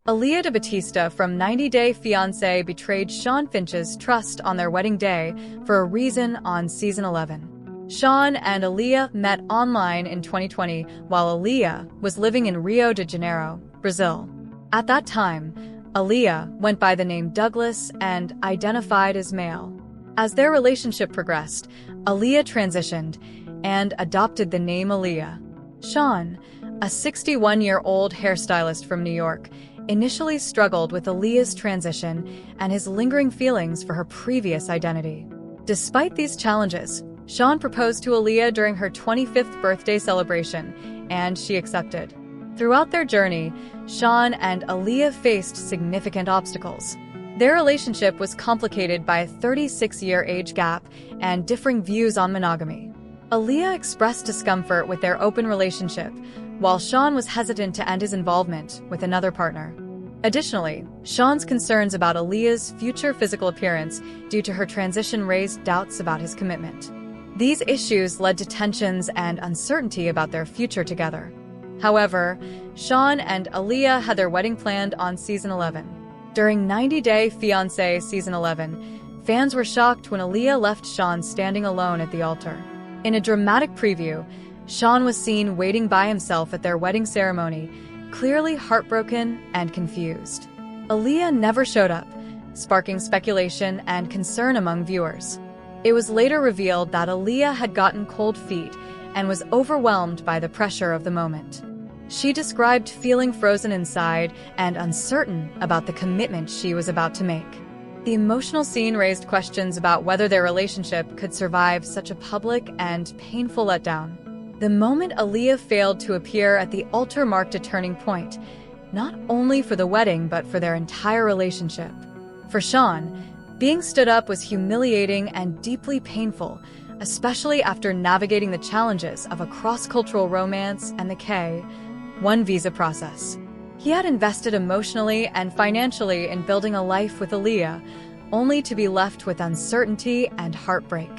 Alliya de Batista from 90 Day Fiancé betrayed Shawn Finch's trust on their wedding day for a reason on Season 11. Shawn and Alliya met online in 2020 while Alliya was living in Rio de Janeiro, Brazil. At that time, Alliya went by the name Douglas and identified as male. As their relationship progressed, Alliya transitioned and adopted the name Alliya. Shawn, a 61-year-old hairstylist from New York, initially struggled with Alliya's transition and his lingering feelings for her previous identity. Despite these challenges, Shawn proposed to Alliya during her 25th birthday celebration, and she accepted. Throughout their journey, Shawn and Alliya faced significant obstacles. Their relationship was complicated by a 36-year age gap and differing views on monogamy. Alliya expressed discomfort with their open relationship, while Shawn was hesitant to end his involvement with another partner. Additionally, Shawn's concerns about Alliya's future physical appearance due to her transition raised doubts about his commitment. These issues led to tensions and uncertainty about their future together. However, Shawn and Alliya had their wedding planned on Season 11. During 90 Day Fiancé Season 11, fans were shocked when Alliya left Shawn standing alone at the altar. In a dramatic preview, Shawn was seen waiting by himself at their wedding ceremony, clearly heartbroken and confused. Alliya never showed up, sparking speculation and concern among viewers. It was later revealed that Alliya had gotten cold feet and was overwhelmed by the pressure of the moment. She described feeling frozen inside and uncertain about the commitment she was about to make. The emotional scene raised questions about whether their relationship could survive such a public and painful letdown. The moment Alliya failed to appear at the altar marked a turning point, not only for the wedding but for their entire relationship. For Shawn, being stood up was humiliating and deeply painful, especially after navigating the challenges of a cross-cultural romance and the K-1 visa process. He had invested emotionally and financially in building a life with Alliya, only to be left with uncertainty and heartbreak.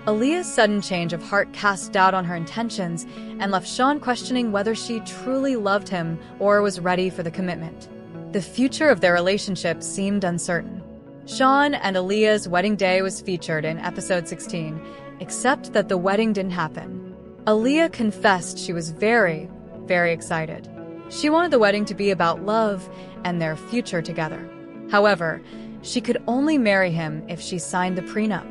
Alliya's sudden change of heart cast doubt on her intentions and left Shawn questioning whether she truly loved him or was ready for the commitment. The future of their relationship seemed uncertain. Shawn and Alliya's wedding day was featured in episode 16, except that the wedding didn't happen. Alliya confessed she was very excited. She wanted the wedding to be about love and their future together. However, she could only marry him if she signed the prenup.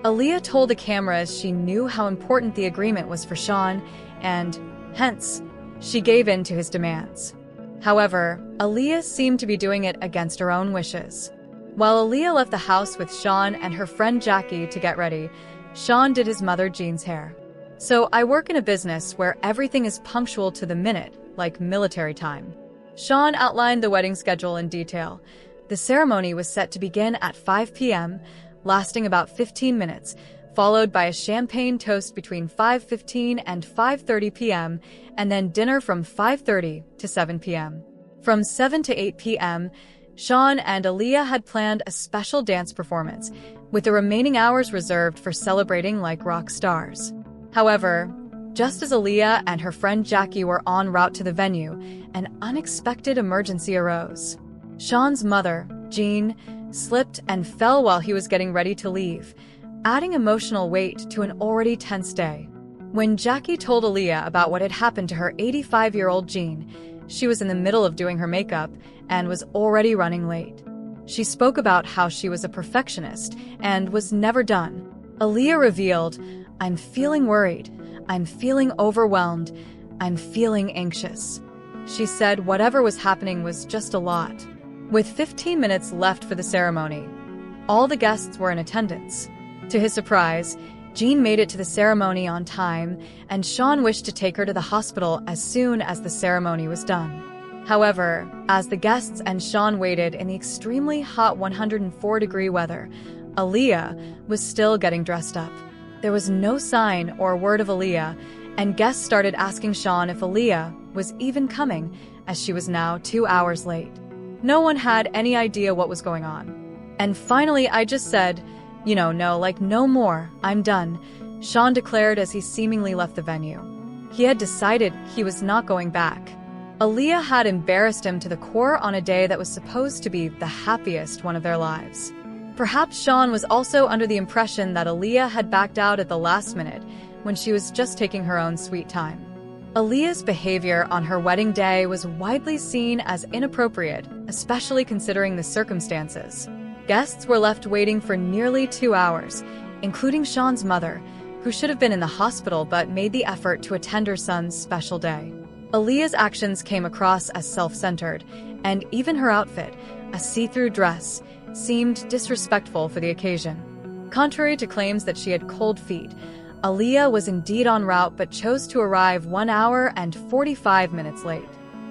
Alliya told the cameras she knew how important the agreement was for Shawn, and, hence, she gave in to his demands. However, Alliya seemed to be doing it against her own wishes. While Alliya left the house with Shawn and her friend Jackie to get ready, Shawn did his mother Jean's hair. "So I work in a business where everything is punctual to the minute, like military time." Shawn outlined the wedding schedule in detail. The ceremony was set to begin at 5 p.m., lasting about 15 minutes, followed by a champagne toast between 5:15 and 5:30 p.m., and then dinner from 5:30 to 7 p.m. From 7 to 8 p.m., Shawn and Alliya had planned a special dance performance, with the remaining hours reserved for celebrating like rock stars. However, just as Alliya and her friend Jackie were en route to the venue, an unexpected emergency arose. Shawn's mother, Jean, slipped and fell while he was getting ready to leave, adding emotional weight to an already tense day. When Jackie told Alliya about what had happened to her 85-year-old Jean, she was in the middle of doing her makeup and was already running late. She spoke about how she was a perfectionist and was never done. Alliya revealed, "I'm feeling worried. I'm feeling overwhelmed. I'm feeling anxious." She said whatever was happening was just a lot. With 15 minutes left for the ceremony, all the guests were in attendance. To his surprise, Jean made it to the ceremony on time, and Shawn wished to take her to the hospital as soon as the ceremony was done. However, as the guests and Shawn waited in the extremely hot 104-degree weather, Alliya was still getting dressed up. There was no sign or word of Alliya, and guests started asking Shawn if Alliya was even coming, as she was now 2 hours late. No one had any idea what was going on. And finally, I just said, no more, I'm done, Shawn declared as he seemingly left the venue. He had decided he was not going back. Alliya had embarrassed him to the core on a day that was supposed to be the happiest one of their lives. Perhaps Shawn was also under the impression that Alliya had backed out at the last minute when she was just taking her own sweet time. Alliya's behavior on her wedding day was widely seen as inappropriate, especially considering the circumstances. Guests were left waiting for nearly 2 hours, including Shawn's mother, who should have been in the hospital but made the effort to attend her son's special day. Alliya's actions came across as self-centered, and even her outfit, a see-through dress, seemed disrespectful for the occasion. Contrary to claims that she had cold feet, Alliya was indeed en route but chose to arrive 1 hour and 45 minutes late.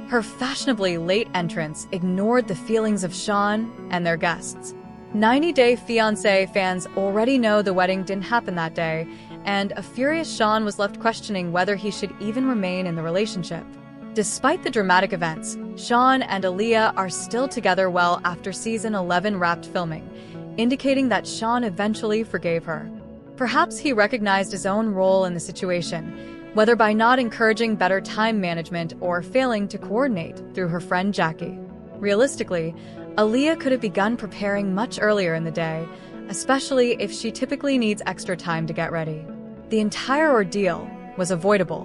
Her fashionably late entrance ignored the feelings of Shawn and their guests. 90 Day Fiancé fans already know the wedding didn't happen that day, and a furious Shawn was left questioning whether he should even remain in the relationship. Despite the dramatic events, Shawn and Alliya are still together well after season 11 wrapped filming, indicating that Shawn eventually forgave her. Perhaps he recognized his own role in the situation, whether by not encouraging better time management or failing to coordinate through her friend Jackie. Realistically, Alliya could have begun preparing much earlier in the day, especially if she typically needs extra time to get ready. The entire ordeal was avoidable.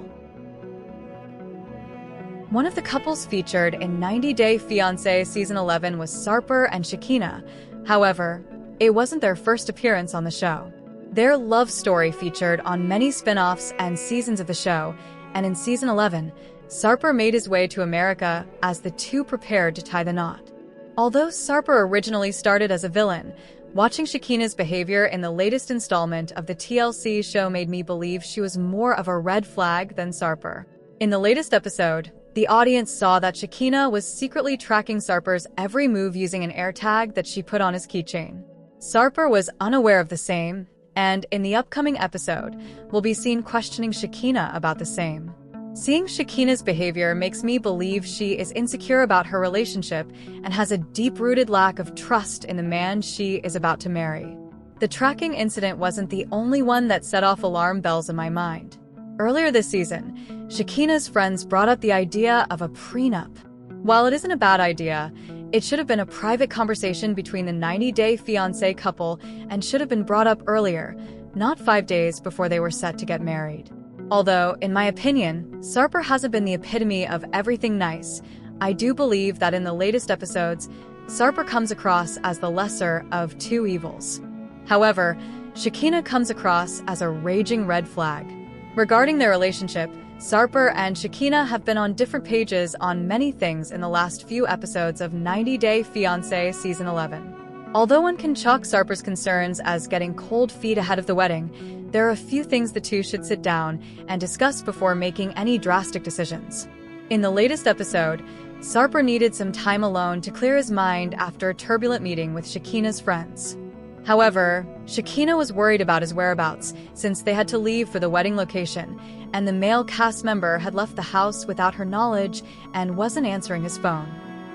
One of the couples featured in 90 Day Fiancé Season 11 was Sarper and Shekinah. However, it wasn't their first appearance on the show. Their love story featured on many spin-offs and seasons of the show, and in Season 11, Sarper made his way to America as the two prepared to tie the knot. Although Sarper originally started as a villain, watching Shekinah's behavior in the latest installment of the TLC show made me believe she was more of a red flag than Sarper. In the latest episode, the audience saw that Shekinah was secretly tracking Sarper's every move using an AirTag that she put on his keychain. Sarper was unaware of the same, and in the upcoming episode, we'll be seen questioning Shekinah about the same. Seeing Shekinah's behavior makes me believe she is insecure about her relationship and has a deep-rooted lack of trust in the man she is about to marry. The tracking incident wasn't the only one that set off alarm bells in my mind. Earlier this season, Shekinah's friends brought up the idea of a prenup. While it isn't a bad idea, it should have been a private conversation between the 90 Day Fiancé couple and should have been brought up earlier, not 5 days before they were set to get married. Although, in my opinion, Sarper hasn't been the epitome of everything nice, I do believe that in the latest episodes, Sarper comes across as the lesser of two evils. However, Shekinah comes across as a raging red flag. Regarding their relationship, Sarper and Shekinah have been on different pages on many things in the last few episodes of 90 Day Fiancé Season 11. Although one can chalk Sarper's concerns as getting cold feet ahead of the wedding, there are a few things the two should sit down and discuss before making any drastic decisions. In the latest episode, Sarper needed some time alone to clear his mind after a turbulent meeting with Shekinah's friends. However, Shekinah was worried about his whereabouts since they had to leave for the wedding location, and the male cast member had left the house without her knowledge and wasn't answering his phone.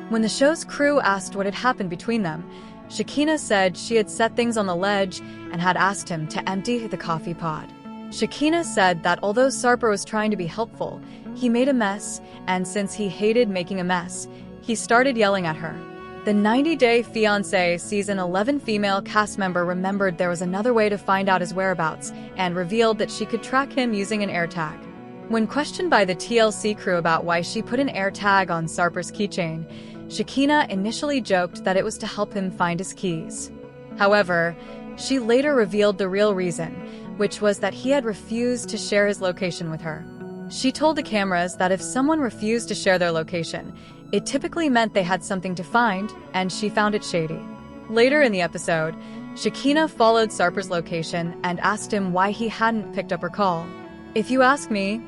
When the show's crew asked what had happened between them, Shekinah said she had set things on the ledge and had asked him to empty the coffee pot. Shekinah said that although Sarper was trying to be helpful, he made a mess, and since he hated making a mess, he started yelling at her. The 90 Day Fiancé Season 11 female cast member remembered there was another way to find out his whereabouts and revealed that she could track him using an AirTag. When questioned by the TLC crew about why she put an AirTag on Sarper's keychain, Shekinah initially joked that it was to help him find his keys. However, she later revealed the real reason, which was that he had refused to share his location with her. She told the cameras that if someone refused to share their location, it typically meant they had something to find, and she found it shady. Later in the episode, Shekinah followed Sarper's location and asked him why he hadn't picked up her call. If you ask me,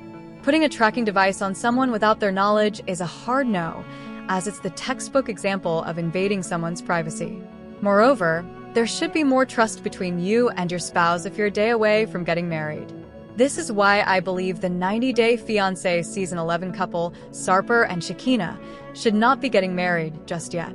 putting a tracking device on someone without their knowledge is a hard no, as it's the textbook example of invading someone's privacy. Moreover, there should be more trust between you and your spouse if you're a day away from getting married. This is why I believe the 90 Day Fiancé Season 11 couple, Sarper and Shekinah, should not be getting married just yet.